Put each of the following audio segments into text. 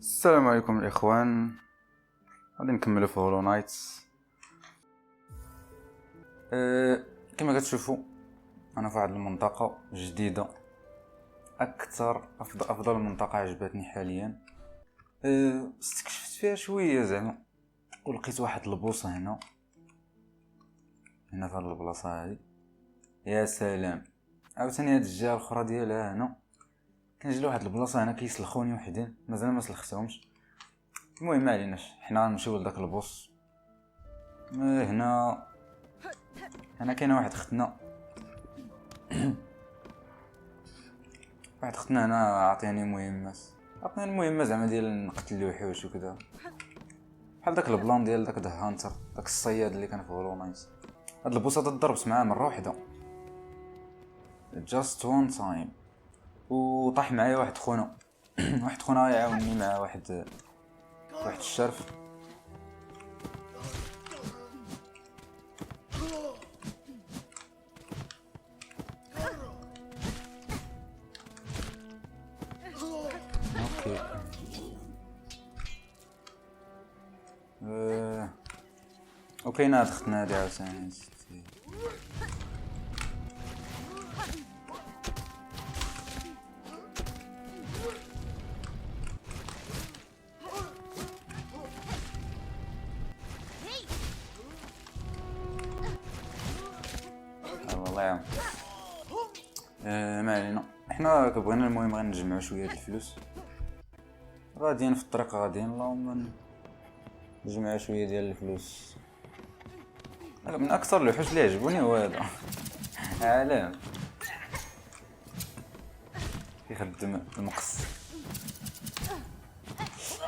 السلام عليكم الاخوان. غادي نكملوا في هولو نايتس. كما كتشوفوا انا في واحد المنطقه جديده، اكثر افضل منطقه عجبتني حاليا. استكشفت فيها شويه زعما، ولقيت واحد البوصه هنا في هاد البلاصه هادي. يا سلام، عاوتاني هاد الجهه الاخرى ديالها هنا كنجي لواحد البلاصه هنا كيسلخوني وحدين، مازال ما سلختهمش. المهم ما عليناش، حنا غنمشيو لداك البوس. هنا كاينه واحد اختنا واحد اختنا هنا عطيني مهمه زعما ديال نقتل الوحوش وكذا، بحال داك البلان ديال داك هانتر، داك الصياد اللي كان في هولو نايت. هاد البوصه ضربت معاه مره واحده جاست وان تايم، وطاح معايا واحد خونا واحد خونا يعاونني مع واحد الشرف. اوكي وكاينه هاد اختنا هادي عاوتاني الله يعاون. ما علينا، حنا كبغينا المهم غنجمعوا شويه د الفلوس، غاديين في الطريق غاديين، اللهم نجمعوا شويه ديال الفلوس. من اكثر الوحوش اللي عجبوني هو هذا عالم كيخدم المقص.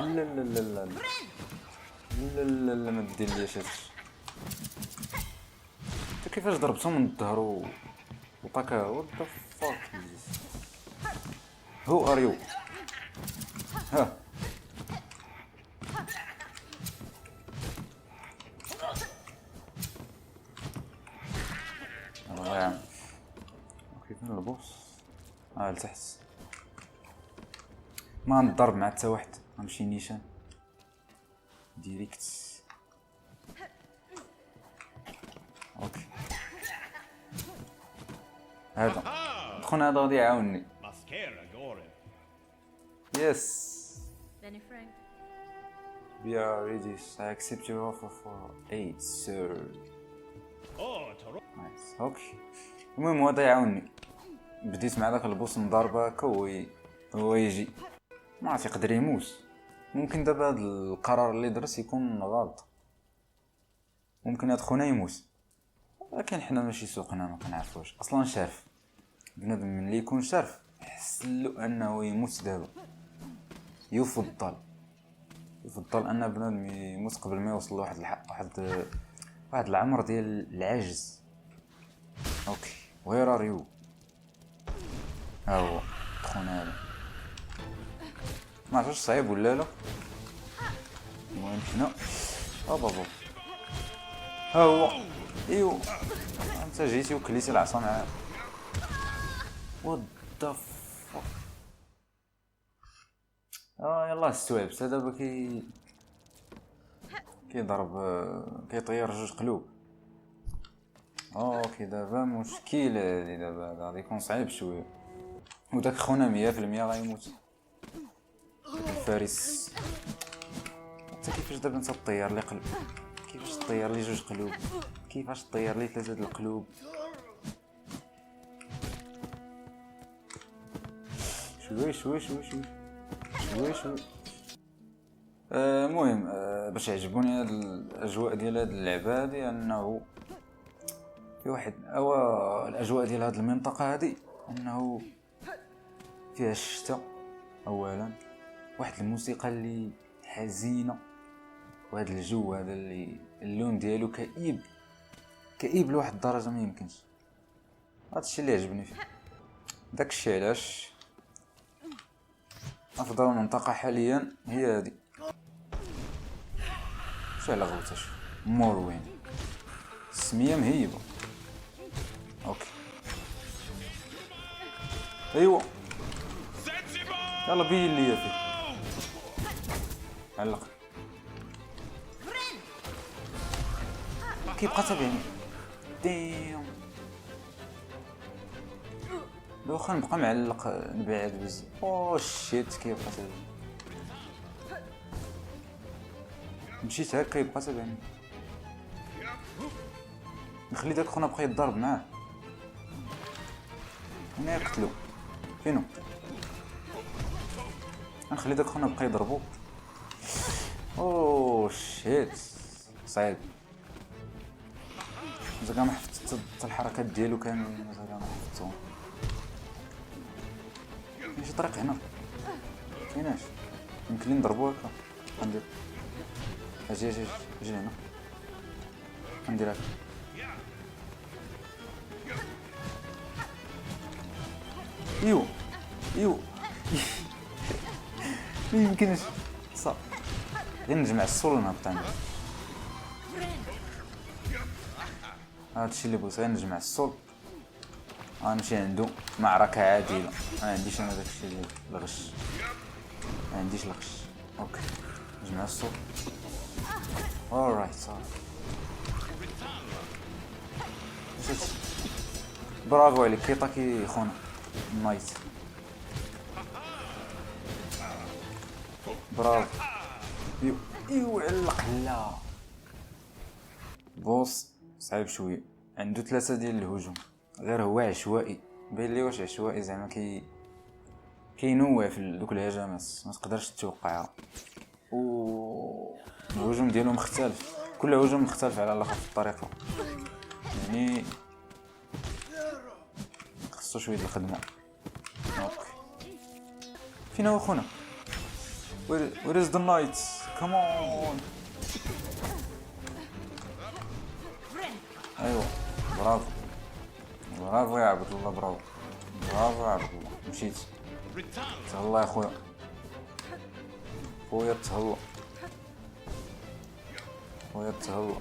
لا لا لا لا لا لا لا ما دير ليش هادشي. انت كيفاش ضربتو من الظهر وطاكا؟ وات ذا فاك هو ار يو؟ ها الله يعاون. اوكي فين البوس؟ لتحت. ما نضرب مع حتى واحد، غنمشي نيشان ديريكت. اوكي هذا خونا هذا غادي يعاونني. يس we are ready. I accept your offer for aid sir. nice. اوكي المهم هذا يعاونني. بديت مع داك البوس نضربه هكا هو يجي، ما عرفت يقدر يموت. ممكن دابا هذا القرار اللي درت يكون غلط، ممكن هاد خونا يموت، ولكن حنا ماشي سوقنا ما كنعرفوش اصلا. شارف بنادم ملي يكون شارف يحسلو انه يموت دابا. يفضل ان بنادم يموت قبل ما يوصل لواحد واحد العمر ديال العجز. اوكي وير ار يو؟ ها هو خونا هذا، ما عرفتش صعيب ولا لا. المهم حنا بابا ها هو. ايوا انت جيتي وكليتي العصا معاه. وات ذا فاك. يلاه استوعبت. دابا كيضرب كيطير جوج قلوب. اوكي دابا مشكل هادي، دابا غادي يكون صعيب شويه. وداك خونا 100% غيموت الفارس. انت كيفاش دابا انت تطير لي قلب؟ كيفاش تطير لي جوج قلوب؟ كيفاش تطير لي 3 د القلوب؟ شوي. المهم باش يعجبوني هاد الاجواء ديال هاد اللعبه هادي، انه في واحد الاجواء ديال هاد المنطقه هادي انه فيها الشتاء اولا، واحد الموسيقى اللي حزينه، وهذا الجو هذا اللي اللون ديالو كئيب لواحد الدرجه ما يمكنش. هادشي اللي عجبني فيه. داكشي علاش افضل منطقه حاليا هي هذه. شو على غوتاش موروين، السميه مهيبه. اوكي ايوا يلا بين ليا فيه. علق. كيبقى تابعني ديم. لو واخا نبقى معلق نبعد بزاف. او شيت كيبقى تابعني. مشيت هكا يبقى تابعني. نخلي داك خونا بقى يضرب معاه. انا يقتلو فينو. نخلي داك خونا بقى يضربو. او شيت صعيب. زعما ما حفظت الحركات ديالو كاملين. زعما ما حفظتهم. كاين شي طريق هنا كايناش يمكن لي نضربو هكا. غندير اجي اجي اجي هنا غندير هكا. ايوا ايوا ميمكنش صافي غير نجمع السول ونهبط عندي. هادشي اللي بغيت، غير نجمع السول غنمشي عندو معركة عادلة. ما عنديش انا داكشي ديال الغش، ما عنديش الغش. اوكي نجمع السول. اورايت صافي. برافو عليك كيطاكي خونا نايت. برافو. ايوا علق. لا بوس صعيب شويه، عنده 3 ديال الهجوم، غير هو عشوائي. باين لي واش عشوائي زعما كينوع في دوك الهجمات، ما تقدرش تتوقعها. و الهجوم ديالو مختلف، كل هجوم مختلف على الاخر في الطريقه. يعني خصو شويه ديال الخدمه. اوكي فين هو خونا؟ Where is the knight? Come on. ايوا برافو برافو يا عبد الله. برافو برافو يا عبد الله. مشيت. تهلا يا خويا. خويا تهلا. خويا تهلا.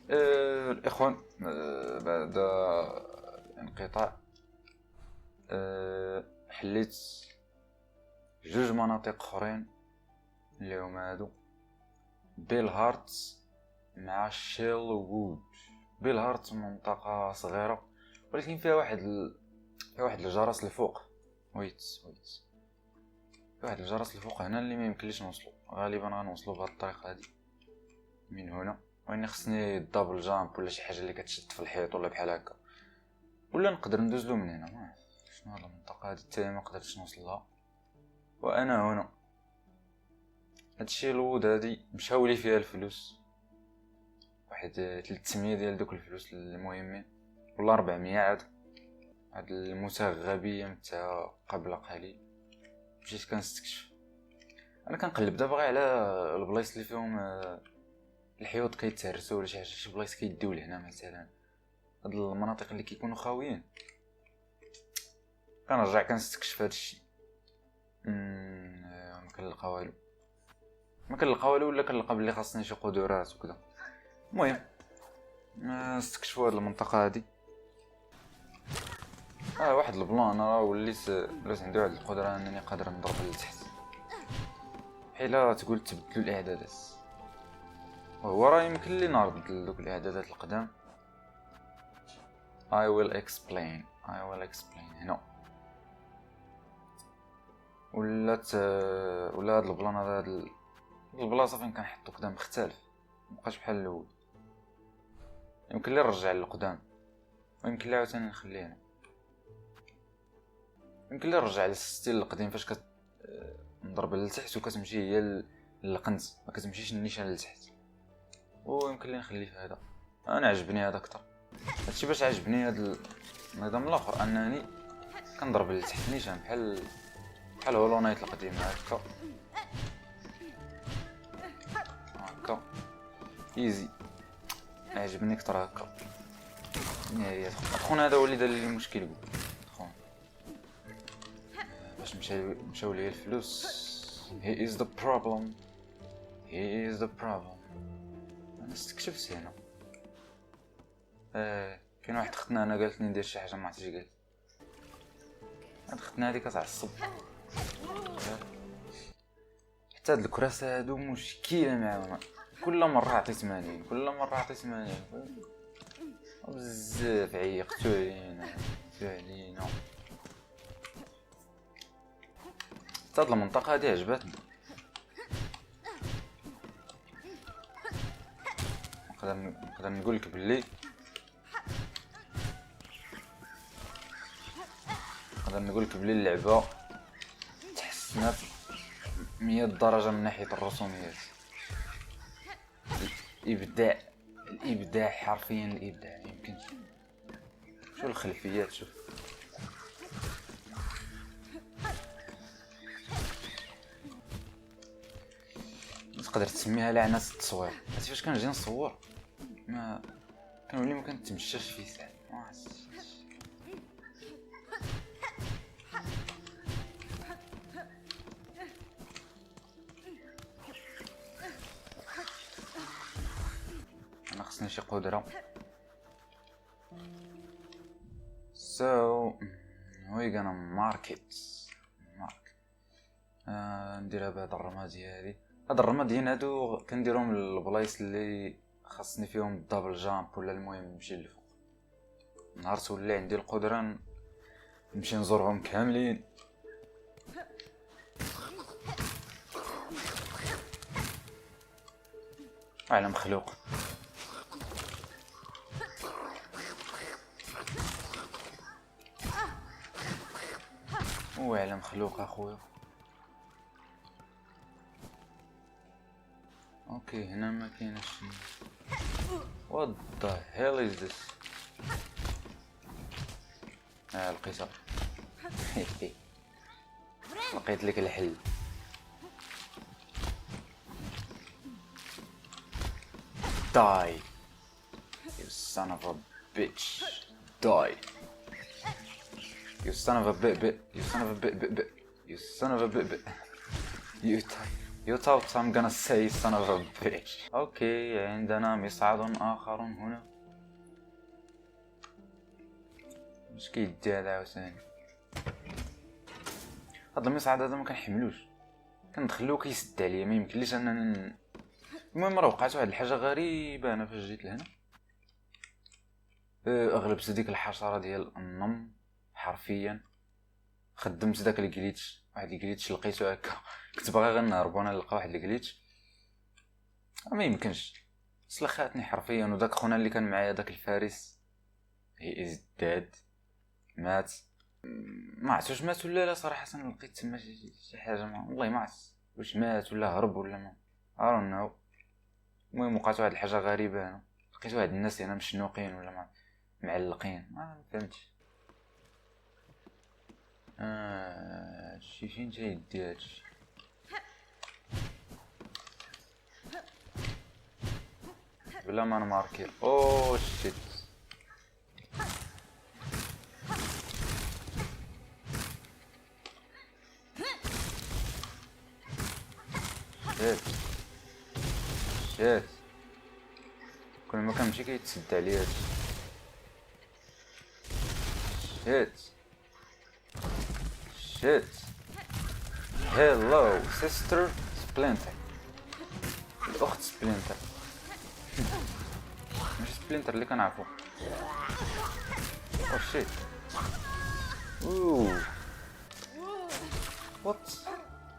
الإخوان، بعد انقطاع حليت جوج مناطق اخرين اللي هما هادو بيل هارت مع شيل وود. بيل هارت منطقة صغيرة ولكن فيها واحد الجرس الفوق. ويت فيها واحد الجرس الفوق هنا اللي ما يمكنليش نوصلو. غالبا غنوصلو بهاد الطريقة هادي من هنا، واني خصني دبل جامب ولا شي حاجة اللي كتشد في الحيط ولا بحال هكا، ولا نقدر ندوزلو من هنا. ما عرفت شنو هاد المنطقة هادي حتى ما قدرتش نوصلها وانا هنا. هادشي الوود هادي مشاولي فيها الفلوس، واحد 300 ديال دوك الفلوس المهمين ولا 400 عاد. هاد المسغبية متاع قبل قليل مشيت كنستكشف. انا كنقلب دابا غير على البلايص اللي فيهم الحيوط كيتهرسوا ولا شي بلايص كيديو لهنا مثلا. هاد المناطق اللي كيكونوا خاويين كنرجع كنستكشف هادشي. ما كنلقى والو ولا كنلقى بلي خاصني شي قدرات وكذا. المهم نستكشفوا هاد المنطقه هادي. واحد البلان انا راه وليت عندي واحد القدره انني قادر نضرب لتحت حيلا تقول تبدلوا الاعدادات، وهو راه يمكن لي نرد دوك الاعدادات القدام. I will explain هنا. ولا هاد البلان هاد البلاصه فين كنحطو قدام مختلف، مبقاش بحال الاول. يمكن لي نرجع للقدام ويمكن لي عاوتاني نخليه هنا. يمكن لي نرجع للستيل القديم فاش نضرب لتحت وكتمشي هي للقنت، ما كتمشيش النيشان لتحت. ويمكن لي نخليه في هذا. انا عجبني هذا اكثر. هادشي باش عجبني هاد النظام الاخر انني كنضرب لتحت نيشان بحال هولو نايت القديم هكا ايزي. عجبني اكثر هكا. نهاية اخونا هذا هو اللي دار لي المشكل. اخونا باش مشاو لي الفلوس. he is the problem. انا استكشفت هنا. كاين واحد ختنا انا قالت لي ندير شي حاجه ما عرفتش قالت. هاد ختنا هادي كتعصب. حتى هاد الكراسه هادو مشكله معاهم. كل مره عطيت 80 بزاف عيقتو علينا. حتى هاد المنطقه هادي عجبتني. نقدر نقولك باللي اللعبه تحسنات 100 درجه من ناحيه الرسوميات. الابداع حرفيا الابداع. يمكن شو الخلفيات، شوف تقدر تسميها لعنه التصوير. عرفتي فاش كنجي نصور ما كنولي ما كنتمشاش فيه ساعه. انا خصني شي قدره. so we gonna mark نديرها بهاد الرمادي هادي. هاد الرماديين هادو كنديرهم للبلايص اللي خاصني فيهم الدبل جامب ولا المهم نمشي للفوق. نهار تولي عندي القدره نمشي نزورهم كاملين. على مخلوق وعلى مخلوق اخويا. اوكي هنا ما كاينش شي. what the hell is this. لقيتها. لقيت لك الحل. die you son of a bitch. die you son of a bit you son of a bit you son of a bit you die. You thought I'm gonna say son of a bitch. اوكي عندنا مصعد اخر هنا. مش كيدي هذا عاوتاني. هاد المصعد هذا ما كنحملوش، كندخلوه كيسد عليا، ما يمكنليش انني. المهم راه وقعت واحد الحاجه غريبه انا فاش جيت لهنا. اغلبت ديك الحشره ديال النم حرفيا. خدمت داك الجليتش، واحد الجليتش لقيتو هكا. كنت باغي غير نهرب وانا نلقى واحد الجليتش، ما يمكنش. سلخاتني حرفيا. وداك خونا اللي كان معايا داك الفارس هي از ديد، مات. ما عرفتش مات ولا لا صراحه. لقيت تما شي حاجه، والله ما عرفت واش مات ولا هرب ولا ما عرفت نو. المهم وقعت واحد الحاجه غريبه هنا. لقيت واحد الناس هنا مشنوقين ولا معلقين، ما فهمتش. هادشي فين تيدي هادشي؟ بلا ما نماركي. اوه شيت. شيت كل ما كنمشي كيتسد عليا هادشي. شيت. هيلو سيستر سبلينتر، الاخت سبلينتر. ماشي سبلينتر اللي كنعرفو. اوه شيت. اوه وات.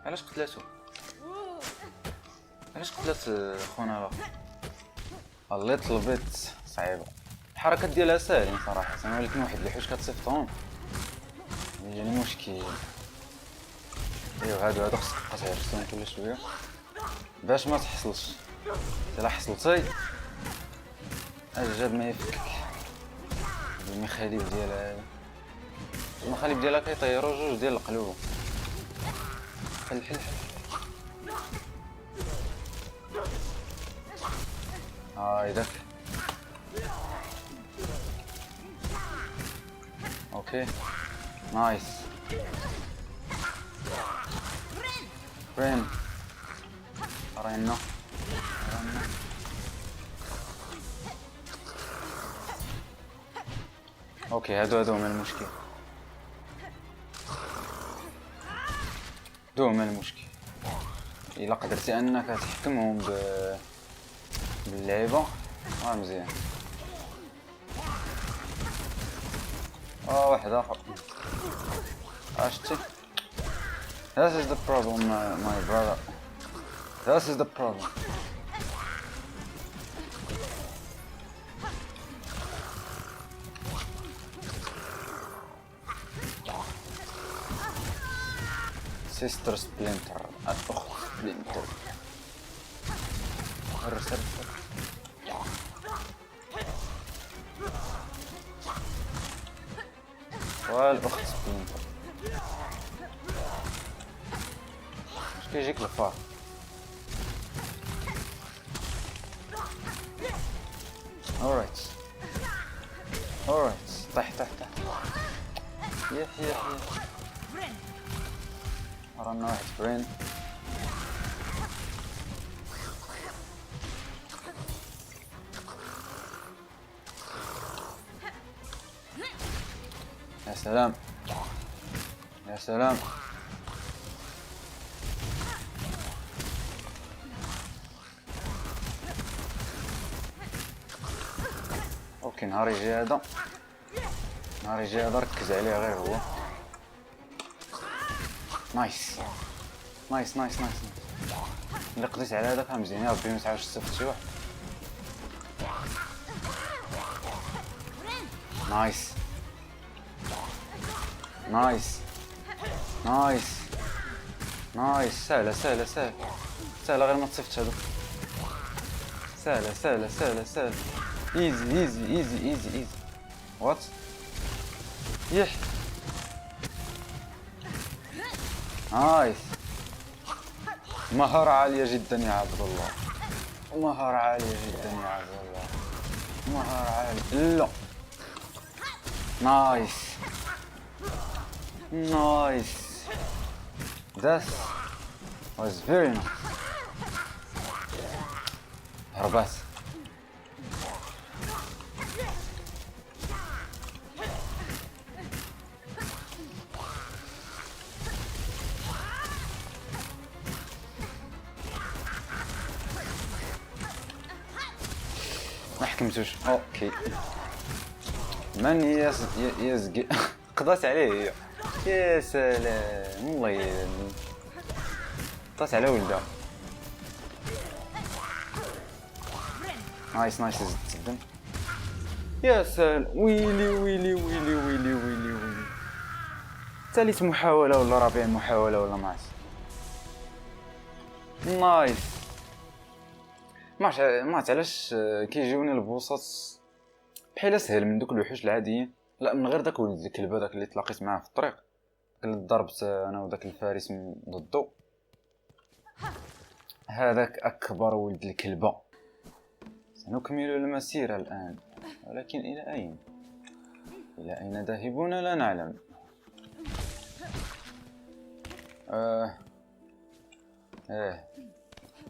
علاش قتلاتو؟ علاش قتلات خونا الاخر؟ اللي طلبت صعيبه. الحركات ديالها ساهلين صراحه، ولكن واحد الحوش كتصيفطهم يجيني مشكل. ايوا هادو خصك تعرفتهم كل شويه باش ما تحصلش. الا حصلتي الجاد ما يفكك. المخالب ديالها، المخالب ديالها كيطيروا جوج ديال القلوب. حل حل حل. هاي داك. اوكي نايس. فرين رينا. اوكي هادو هما المشكل. هما المشكل. الا قدرتي انك تحكمهم باللعيبه مزيان. واحد اخر. شتي. This is the problem my brother. This is the problem. Sister Splinter. الأخت سبلينتر. ارسل. والأخت سبلينتر. اش كيجيك الفار؟ alright طيح يح رانا واحد فرين. يا سلام يا سلام. اوكي نهار يجي هذا ركز عليه غير هو. نايس. الا قضيت على هذاك مزيان. يا ربي ما تعاودش تصيفط شي واحد. نايس. سهله غير ما تصيفطش هادو. سهله. ايزي. وات يح. نايس. مهارة عالية جدا يا عبد الله. مهارة عالية. لا نايس. That was very nice. هربات. ما حكمتوش. اوكي من يزقي قضات عليه هي. يا سلام والله قضات على ولدها. نايس نايس الدم. يا سلام ويلي ويلي ويلي ويلي ويلي ويلي. ثالث محاولة ولا رابع محاولة ولا ما عرفت. نايس. ما عرفت علاش كيجيوني البوصات بحال سهل من دوك الوحوش العاديين، لا من غير داك ولد الكلب داك اللي تلاقيت معاه في الطريق، اللي ضربت انا وداك الفارس من ضدو. هذاك اكبر ولد الكلبه. سنكمل المسيرة الان، ولكن الى اين؟ الى اين ذاهبون لا نعلم.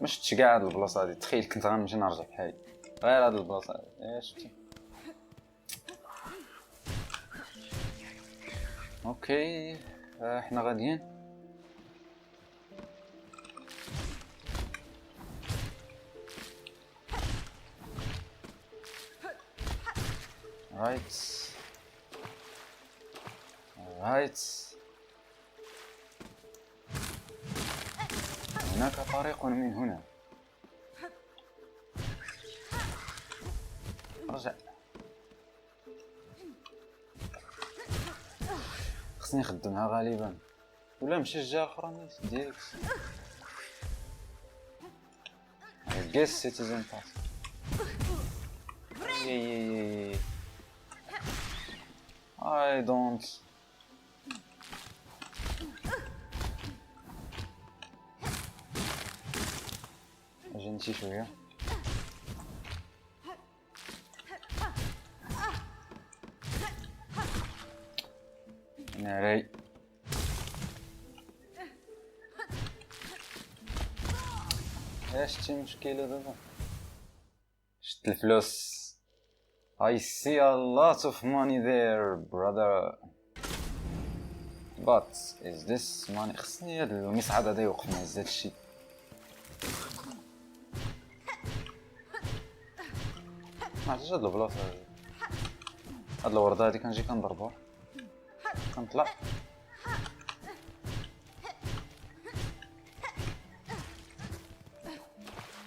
ما شفتش كاع هاد البلاصه هادي. تخيل كنت غنمشي نرجع بحالي غير هاد البلاصه. شفتي؟ اوكي احنا غاديين. رايت رايت. هناك طريق من هنا. رجع. خصني نخدمها غالبا ولا نمشي الجهه الاخرى ديريكت. guess citizen pass. I don't. اجي نمشي شويه. ناري. شتي مشكلة دابا؟ شت الفلوس. I see a lot of money there brother. But is this money؟ خصني هاد المصعد هذا يوقف مع هاد الشي. ما عرفتش هاد البلاصة هادي. هاد الوردة هادي كنجي كنضربها كنطلع.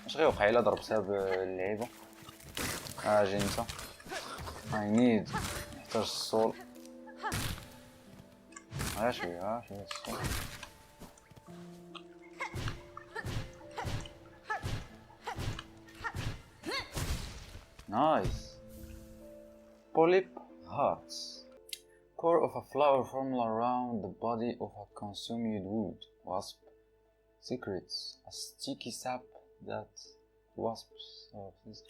اش غيوقع الا ضربتها باللعيبه؟ اجي انت. I need. نحتاج الصول. شويه الصول. نايس. Polyp hearts. Core of a flower formed around the body of a consumed wood wasp. Secrets. A sticky sap that wasps of this.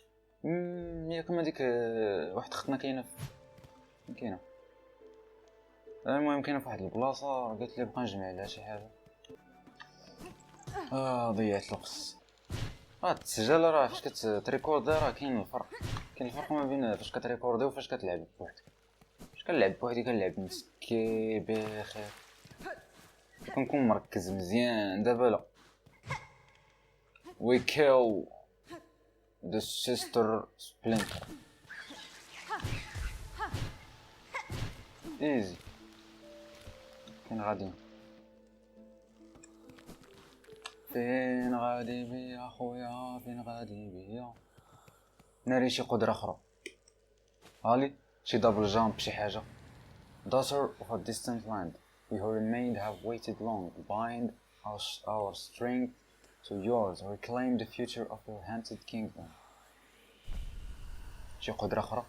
هي كما ديك واحد اختنا كاينه المهم كاينه فواحد البلاصه قالت لي بقى نجمع لها شي حاجه. ضيعت الوقت. السجاله راه فاش كتريكوردي راه كاين الفرق ما بين فاش كتريكوردي وفاش كتلعب بوحدك. فاش كنلعب بوحدي كنلعب مسكي بخير كنكون مركز مزيان. دابا لا. we kill the sister splinter. easy. فين غادي بيا خويا؟ فين غادي بيا؟ ناري شي قدرة اخرى. هالي شي دبل جامب شي حاجة. Daughter of a distant land, we who remained have waited long. Bind our strength to yours. Reclaim the future of your haunted kingdom. شي قدرة أخرى.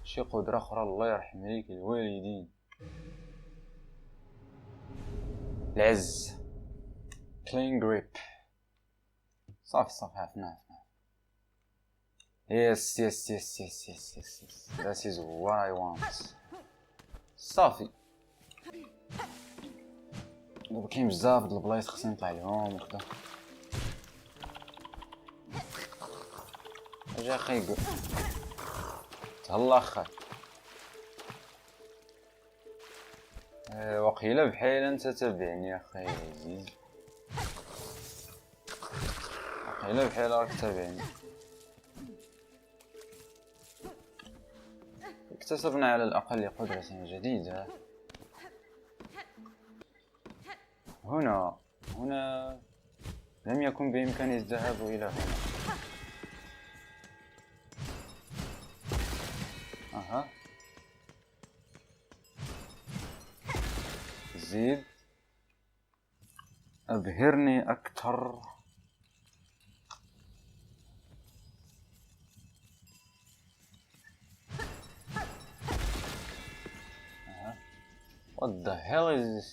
شي قدرة أخرى. الله يرحم ليك الوالدين. العز. Clean grip. صافي عرفنا. Yes. That is what I want. صافي. دابا كاين بزاف د البلايص خصني نطلع لهم وكذا. اجي اخي تهلا اخا. وقيلا بحال انت تابعني اخي عزيز، وقيلا بحال راك تابعني. اكتسبنا على الاقل قدرة جديدة. هنا لم يكن بامكاني الذهاب الى هنا. اها زيد ابهرني اكثر. What the hell is this?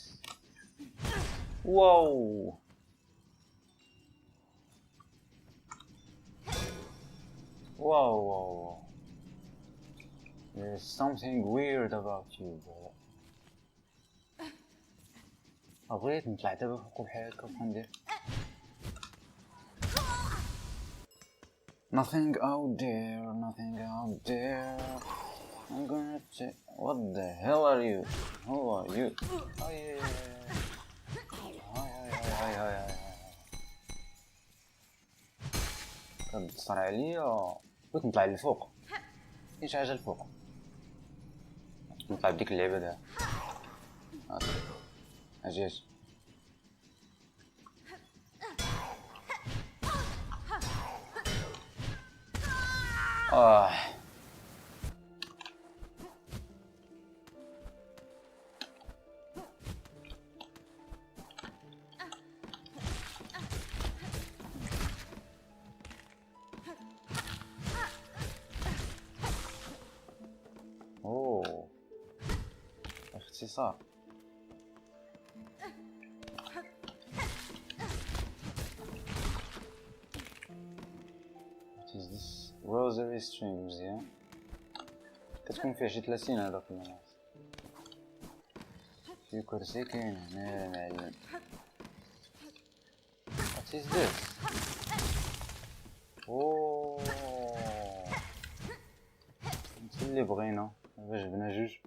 Whoa! Whoa! There's something weird about you, brother. بغيت نطلع دابا فوق بحال هكا وندير nothing out there. I'm gonna check. What the hell are you? Who are you? Oh yeah. هاي كتصر عليا. بغيت نطلع للفوق. كاين شي حاجه الفوق نطلع بديك اللعبه دابا. اجي اختصار. What is this? Rosary string مزيان. كتكون فيه شي 30 هذاك المناط. في كرسي كاين هنا معلم. What is this? اوه انت اللي بغينا باش جبنا جوج.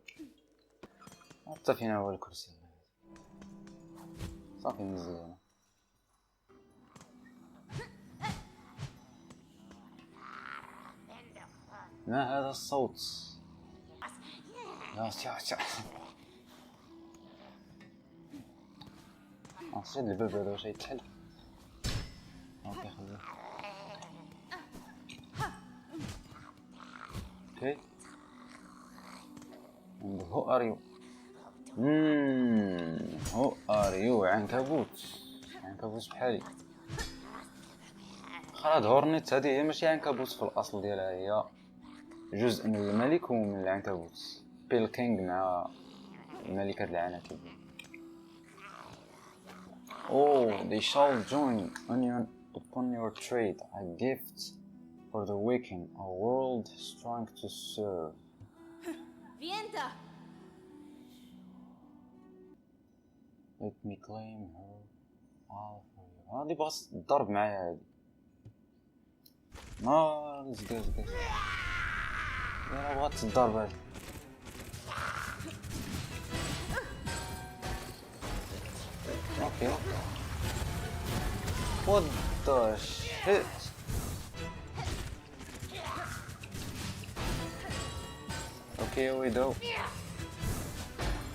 حتى فينا هو الكرسي صافي مزيان. ما هذا الصوت؟ يا ساتر. نصيد الباب هذا واش يتحل؟ اوكي خليه. اوكي and who are you? who are you? عنكبوت بحالي. خراد هورنيت هذه هي ماشي عنكبوت في الاصل ديالها، هي جزء من الملك ومن العنكبوت. بيل كينغ مع ملكة العناكب. they shall join upon your trade, a gift for the waking, a world strong to serve. Vienta. Let me claim her all for you. هادي بغات تضرب معايا هادي. زقاز يلا بغات تضرب هادي. اوكي what the shit. Okay we do.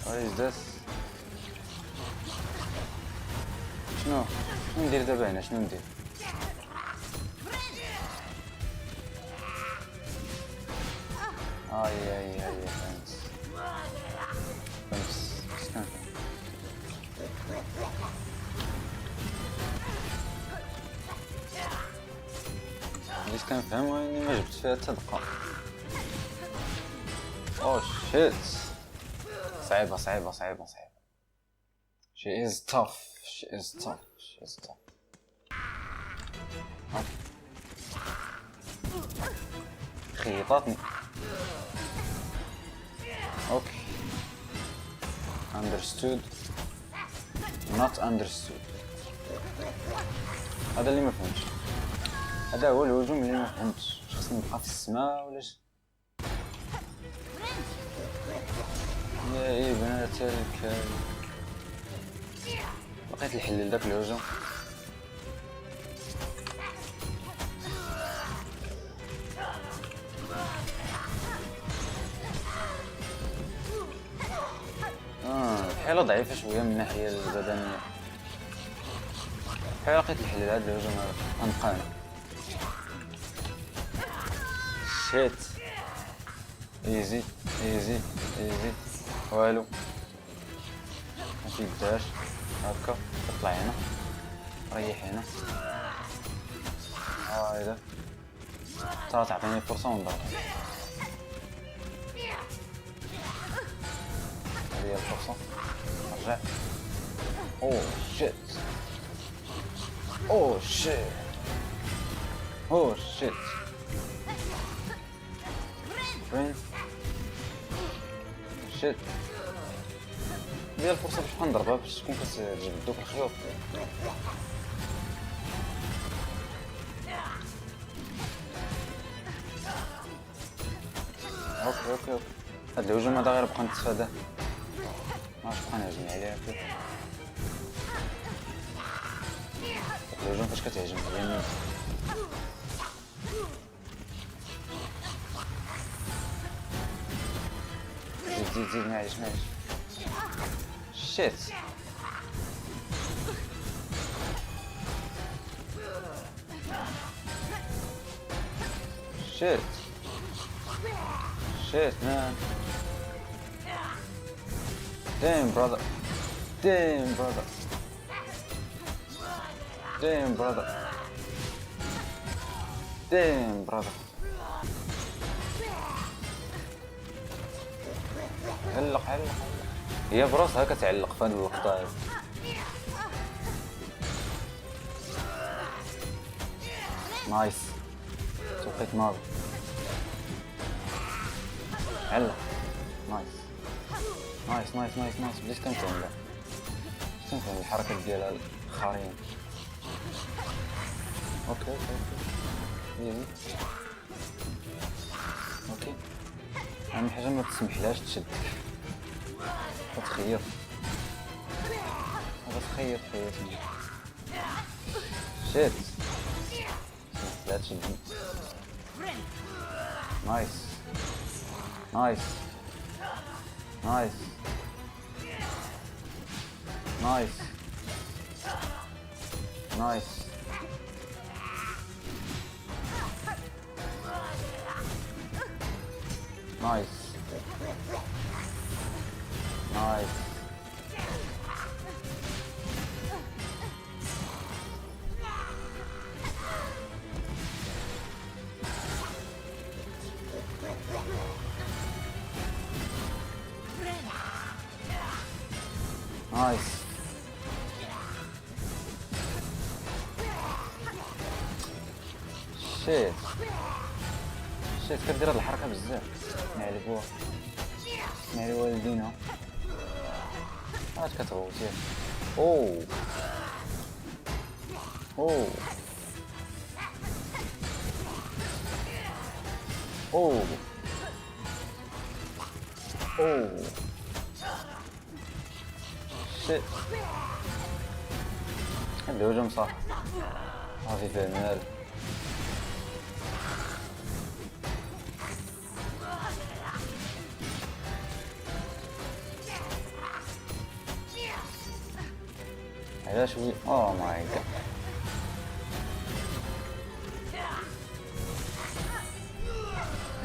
What is this? شنو ندير دابا هنا؟ شنو ندير؟ اي فهمت سكان. بديت كنفهم واني ما جبت فيها حتى دقة. اوه شيت صعيبة. She is tough. خيطاتني. اوكي understood. not understood. هذا اللي ما فهمتش، هذا هو الهجوم اللي ما فهمتش. خصني نبقى في السماء ولاش؟ يا ابنة الكلب، لقيت الحل لذاك الهجوم. الحيلة ضعيفة شوية من الناحية البدنية. بحال لقيت الحل لهاد الهجوم هذا، غنبقى هنا. شيت ايزي ايزي ايزي، والو متيداش. هاكا اطلع هنا، ريح هنا. هايدا ترى تعطيني فرصة ونضرب. هذه هي الفرصة، نرجع. اوه شيت، اوه شيت، اوه شيت. وين شيت؟ ديال الفرصة باش نبقى نضربها باش تكون كتجبد دوك الخيوط. اوكي هاد الهجوم هذا غير بقى نتفاداه، ماش بقى نهجم عليه هكا. الهجوم فاش كتهجم اليمين زيد معليش شيت. Shit, man. Damn, brother. علق هي براسها كتعلق في هاد اللقطة هادي. نايس، توقيت ناضي. علق. نايس. بديت كنفهم الحركات ديال الخارين. اوكي ايزي. اوكي اهم حاجه ما تسمحلهاش تشدك، تخيط هذا تخيط شيت. لا تشدني. نايس. شيت كدير هاد الحركه بزاف، نعلي بوها نعلي والدينا. كتغوت ياك. اوه شيت. هاد الهجوم صح صافي فيه المال. علاش وي اوه ماي جاد.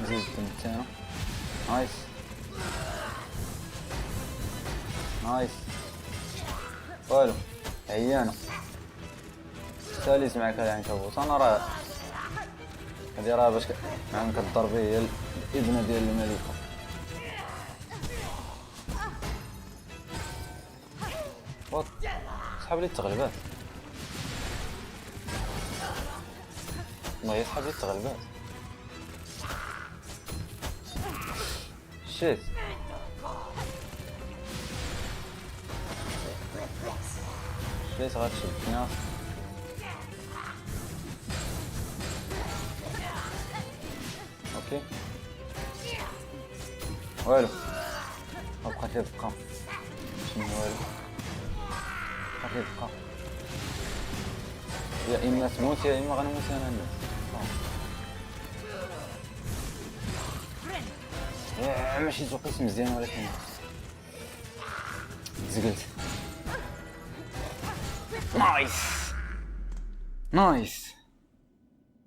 نزيد الثاني. نايس والو عيانة. ساليس معك العنكبوت. انا راه هادي راه باش نعم كضربي هي الابنة ديال الملكة. سحب لي التغلبات، والله يسحب لي التغلبات. شيت ليش غتشدنا؟ اوكي والو، بقات لي دقة شنو والو، بقات لي دقة. يا اما تموت يا اما غنموت انا الناس. يا ماشي توقيت مزيان ولكن زقلت. نايس نايس.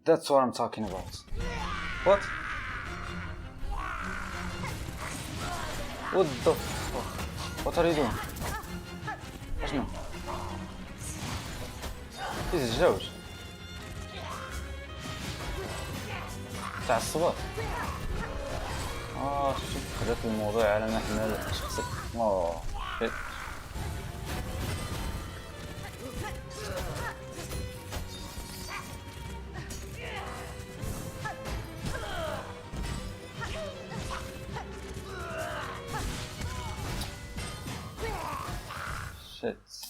That's what I'm talking about. What? What the fuck? What are you doing? اشنو؟ إيه الجوج تاع الصباط. شوف خدت الموضوع على محمل شخصي. شيت. شيت.